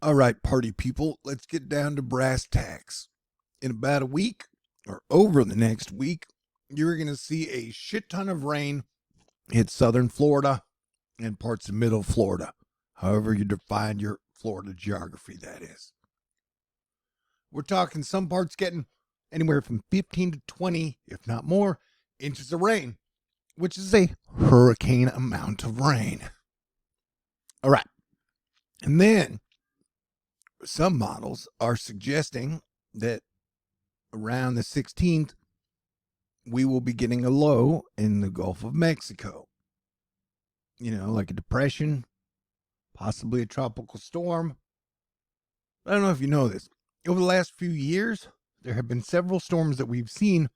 All right, party people, let's get down to brass tacks. In about a week, or over the next week, you're going to see a shit ton of rain hit southern Florida and parts of middle Florida, however you define your Florida geography, that is. We're talking some parts getting anywhere from 15 to 20, if not more, inches of rain, which is a hurricane amount of rain. All right. And then some models are suggesting that around the 16th, we will be getting a low in the Gulf of Mexico. You know, like a depression, possibly a tropical storm. I don't know if you know this. Over the last few years, there have been several storms that we've seen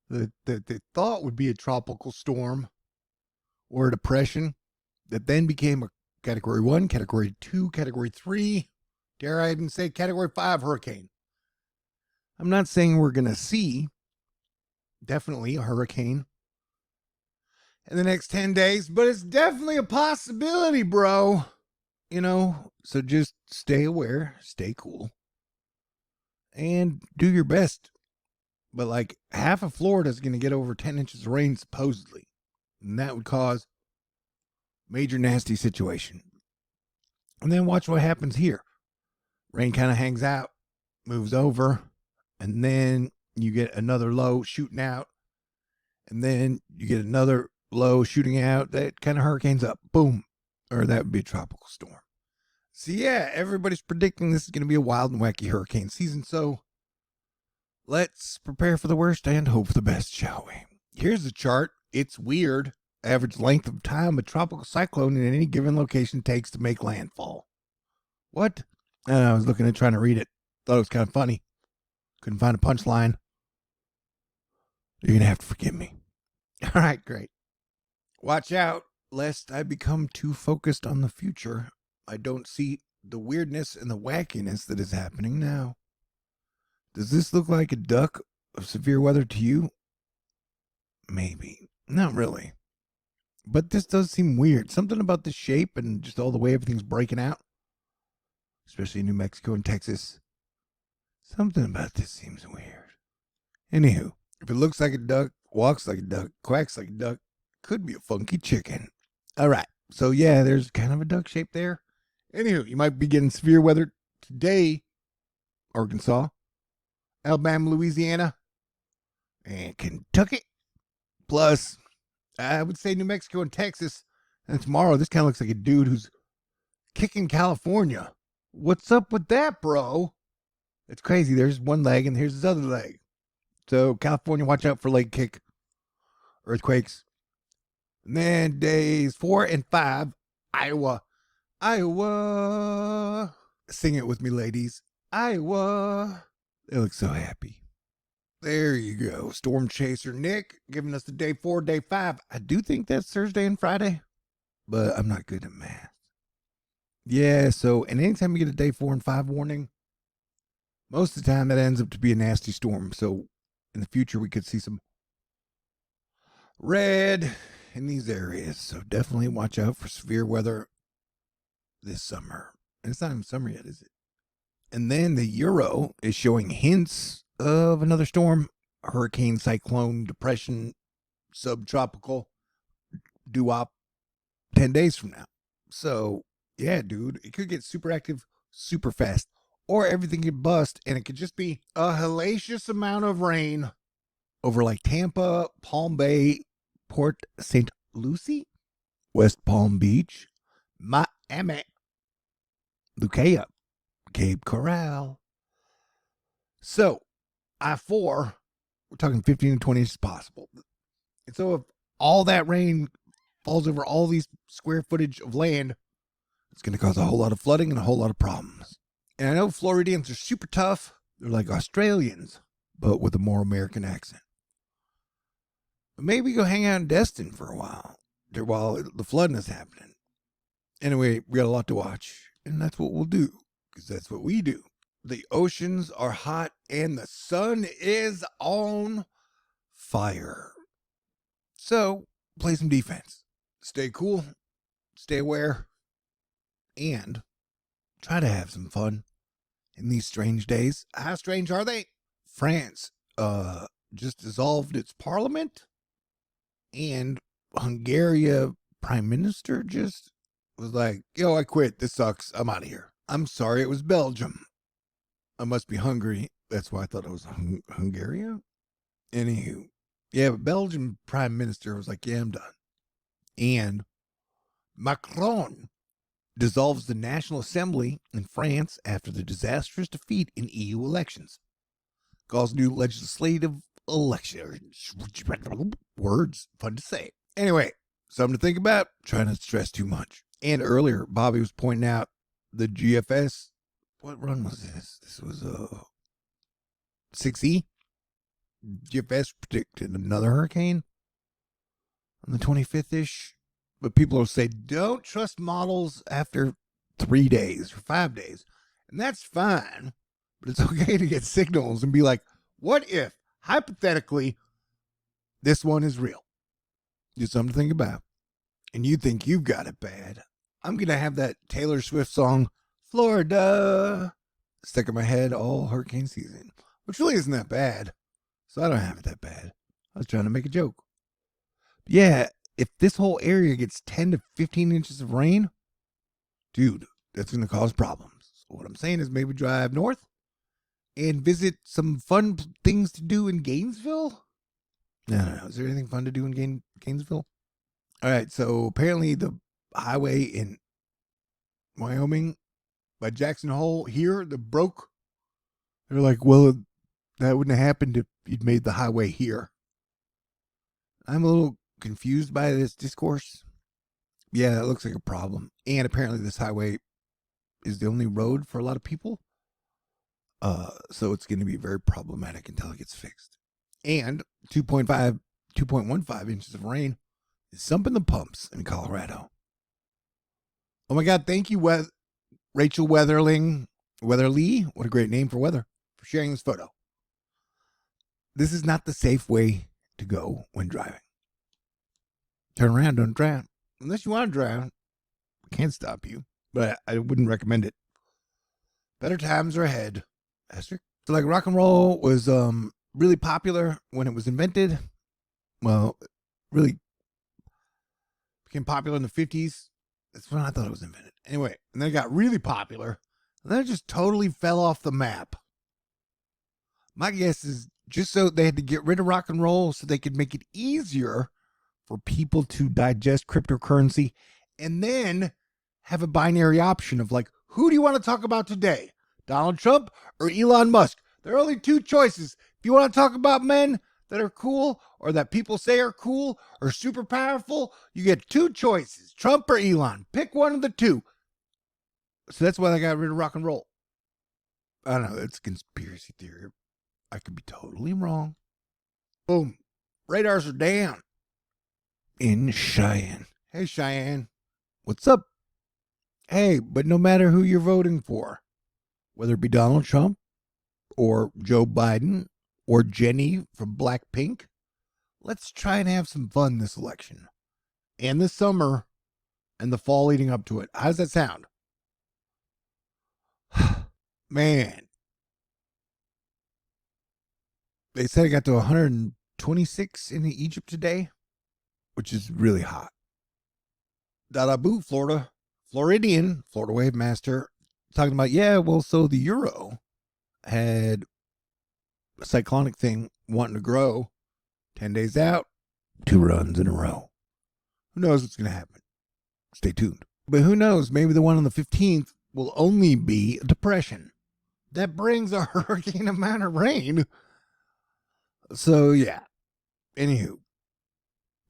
that they thought would be a tropical storm or a depression that then became a Category 1, Category 2, Category 3, dare I even say Category 5 hurricane. I'm not saying we're going to see definitely a hurricane in the next 10 days, but it's definitely a possibility, bro. You know, so just stay aware, stay cool, and do your best. But like half of Florida is going to get over 10 inches of rain, supposedly. And that would cause major nasty situation. And then watch what happens here. Rain kind of hangs out, moves over, and then you get another low shooting out. And then you get another low shooting out. That kind of hurricanes up. Boom. Or that would be a tropical storm. So yeah, everybody's predicting this is going to be a wild and wacky hurricane season. So let's prepare for the worst and hope for the best, shall we? Here's the chart. It's weird. Average length of time a tropical cyclone in any given location takes to make landfall. What? I was looking at trying to read it. Thought it was kind of funny. Couldn't find a punchline. You're going to have to forgive me. All right, great. Watch out, lest I become too focused on the future. I don't see the weirdness and the wackiness that is happening now. Does this look like a duck of severe weather to you? Maybe. Not really. But this does seem weird. Something about the shape and just all the way everything's breaking out. Especially in New Mexico and Texas. Something about this seems weird. Anywho, if it looks like a duck, walks like a duck, quacks like a duck, could be a funky chicken. All right. So yeah, there's kind of a duck shape there. Anywho, you might be getting severe weather today, Arkansas, Alabama, Louisiana, and Kentucky. Plus, I would say New Mexico and Texas. And tomorrow, this kind of looks like a dude who's kicking California. What's up with that, bro? It's crazy. There's one leg and here's his other leg. So, California, watch out for leg kick earthquakes. And then days 4 and 5, Iowa. Iowa. Sing it with me, ladies. Iowa. They look so happy. There you go. Storm Chaser Nick giving us the day 4, day 5. I do think that's Thursday and Friday, but I'm not good at math. Yeah, so, and anytime you get a day 4 and 5 warning, most of the time that ends up to be a nasty storm. So in the future, we could see some red in these areas. So definitely watch out for severe weather this summer. And it's not even summer yet, is it? And then the Euro is showing hints of another storm, hurricane, cyclone, depression, subtropical, doo-wop 10 days from now. So, yeah, dude, it could get super active super fast. Or everything could bust, and it could just be a hellacious amount of rain over like Tampa, Palm Bay, Port St. Lucie, West Palm Beach, Miami, Lucaya, Cape Coral. So, I-4, we're talking 15 to 20 inches possible. And so if all that rain falls over all these square footage of land, it's going to cause a whole lot of flooding and a whole lot of problems. And I know Floridians are super tough. They're like Australians, but with a more American accent. But maybe go hang out in Destin for a while the flooding is happening. Anyway, we got a lot to watch, and that's what we'll do, because that's what we do. The oceans are hot, and the sun is on fire. So, play some defense. Stay cool, stay aware, and try to have some fun in these strange days. How strange are they? France just dissolved its parliament, and Hungary prime minister just was like, yo, I quit. This sucks. I'm out of here. I'm sorry, it was Belgium. I must be Hungary. That's why I thought it was Hungary. Anywho, yeah, but Belgium prime minister was like, yeah, I'm done. And Macron dissolves the National Assembly in France after the disastrous defeat in EU elections. Calls new legislative elections. Words, fun to say. Anyway, something to think about. Try not to stress too much. And earlier, Bobby was pointing out the GFS. What run was this? This was 6E. GFS predicted another hurricane on the 25th-ish. But people will say, don't trust models after 3 days or 5 days. And that's fine. But it's okay to get signals and be like, what if, hypothetically, this one is real? Just something to think about. And you think you've got it bad. I'm going to have that Taylor Swift song, Florida, stuck in my head all hurricane season, which really isn't that bad. So I don't have it that bad. I was trying to make a joke. Yeah, if this whole area gets 10 to 15 inches of rain, dude, that's going to cause problems. So what I'm saying is maybe drive north and visit some fun things to do in Gainesville. I don't know. Is there anything fun to do in Gainesville? All right, so apparently the highway in Wyoming by Jackson Hole here, the broke. They're like, well, that wouldn't have happened if you'd made the highway here. I'm a little confused by this discourse. Yeah, that looks like a problem. And apparently this highway is the only road for a lot of people. So it's going to be very problematic until it gets fixed. And 2.15 inches of rain is sumping the pumps in Colorado. Oh my God, thank you, Rachel Weatherly. What a great name for weather, for sharing this photo. This is not the safe way to go when driving. Turn around, don't drown. Unless you want to drown, I can't stop you, but I wouldn't recommend it. Better times are ahead. Asterisk. So like rock and roll was really popular when it was invented. Well, really became popular in the 50s. That's when I thought it was invented. Anyway, and then it got really popular. And then it just totally fell off the map. My guess is just so they had to get rid of rock and roll so they could make it easier for people to digest cryptocurrency and then have a binary option of like, who do you want to talk about today? Donald Trump or Elon Musk? There are only two choices. If you want to talk about men that are cool or that people say are cool or super powerful, you get two choices, Trump or Elon. Pick one of the two. So that's why they got rid of rock and roll. I don't know. It's a conspiracy theory. I could be totally wrong. Boom. Radars are down in Cheyenne. Hey, Cheyenne. What's up? Hey, but no matter who you're voting for, whether it be Donald Trump or Joe Biden or Jenny from Blackpink, let's try and have some fun this election and this summer and the fall leading up to it. How's that sound? Man. They said it got to 126 in Egypt today, which is really hot. Dadabu, Florida. Floridian, Florida Wave Master, talking about, yeah, well, so the euro had a cyclonic thing wanting to grow 10 days out, 2 runs in a row. Who knows what's going to happen? Stay tuned. But who knows? Maybe the one on the 15th will only be a depression. That brings a hurricane amount of rain. So, yeah. Anywho.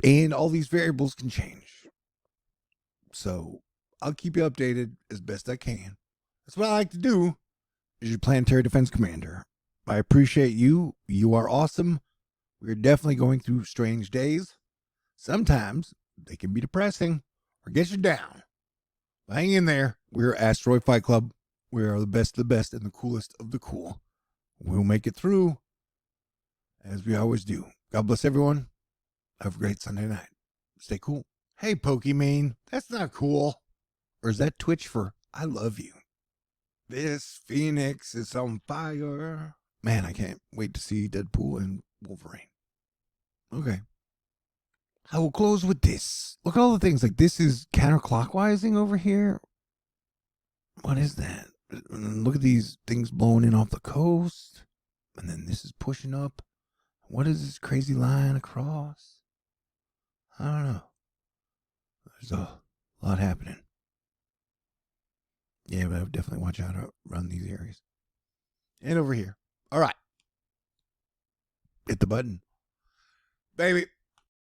And all these variables can change. So, I'll keep you updated as best I can. That's what I like to do as your planetary defense commander. I appreciate you. You are awesome. We're definitely going through strange days. Sometimes they can be depressing or get you down. But hang in there. We're Asteroid Fight Club. We are the best of the best and the coolest of the cool. We'll make it through as we always do. God bless everyone. Have a great Sunday night. Stay cool. Hey, Pokimane, that's not cool. Or is that Twitch for I love you? This Phoenix is on fire. Man, I can't wait to see Deadpool and Wolverine. Okay. I will close with this. Look at all the things. Like, this is counterclockwising over here. What is that? And look at these things blowing in off the coast. And then this is pushing up. What is this crazy line across? I don't know. There's a lot happening. Yeah, but I would definitely watch out around these areas. And over here. All right. Hit the button. Baby.